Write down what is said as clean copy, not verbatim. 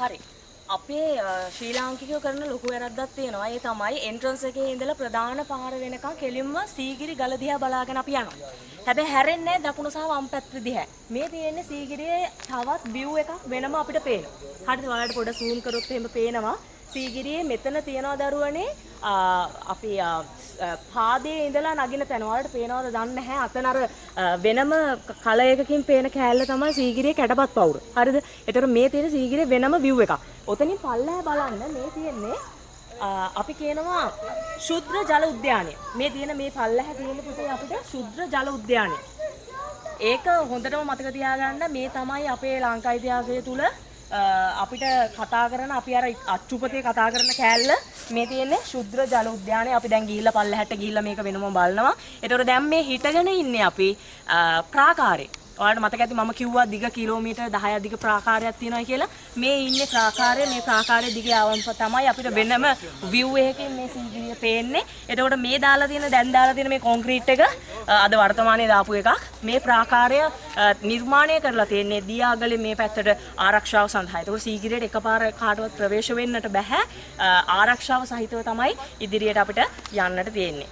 හරි. අපේ ශ්‍රී ලාංකිකයෝ කරන ලොකු වැරද්දක් තියෙනවා. ඒ තමයි එන්ට්‍රන්ස් එකේ ඉඳලා ප්‍රධාන පාර වෙනකන් කෙලින්ම සීගිරි ගල දිහා බලාගෙන අපි යනවා. හැබැයි හැරෙන්නේ දකුණු සහ වම් පැත්ත දිහා. මේ තියෙන්නේ සීගිරියේ තවත් view එකක් වෙනම අපිට පේනවා. හරිද? ඔයාලට පොඩ්ඩක් zoom කරොත් එහෙම පේනවා. සීගිරියේ මෙතන තියනවා දරුවනේ අපි පාදයේ ඉඳලා නගින තැන. ඔයාලට පේනවද දන්නේ නැහැ. අතන අර වෙනම කලයකකින් පේන කෑල්ල තමයි සීගිරියේ කැටපත් පවුර. හරිද? ඒතර මේ තියෙන සීගිරියේ වෙනම view එකක්. ඔතනින් පල්ලෙහා බලන්න මේ තියෙන්නේ අපි කියනවා ශුද්‍ර ජල උද්‍යානය. මේ තියෙන මේ පල්ලෙහා තියෙන පුතේ අපිට ශුද්‍ර ජල උද්‍යානය. ඒක හොඳටම මතක තියාගන්න. මේ තමයි අපේ ලංකා ඉතිහාසය තුල අපිට කතා කරන අපි අර අච්චුපතේ කතා කරන කෑල්ල මේ තියෙන්නේ ශුද්‍ර ජල උද්‍යානය. අපි දැන් ගිහිල්ලා පල්ලෙහාට ගිහිල්ලා මේක වෙනම බලනවා. ඒතකොට දැන් මේ හිටගෙන ඉන්නේ අපි ප්‍රාකාරේ. ඔයාලට මතක ඇති මම කිව්වා දිග කිලෝමීටර් 10ක් දිග ප්‍රාකාරයක් තියෙනවා කියලා. මේ ඉන්නේ ප්‍රාකාරය. මේ ප්‍රාකාරයේ දිගේ ආවම තමයි අපිට වෙනම view එකකින් මේ සීගිරිය පේන්නේ. එතකොට මේ දැන් දාලා තියෙන මේ කොන්ක්‍රීට් එක අද වර්තමානයේ දාපු එකක්. මේ ප්‍රාකාරය නිර්මාණය කරලා තියෙන්නේ දියාගලේ මේ පැත්තට ආරක්ෂාව සඳහා. ඒතකොට සීගිරියට එකපාර කාටවත් ප්‍රවේශ වෙන්නට බෑ. ආරක්ෂාව සහිතව තමයි ඉදිරියට අපිට යන්නට තියෙන්නේ.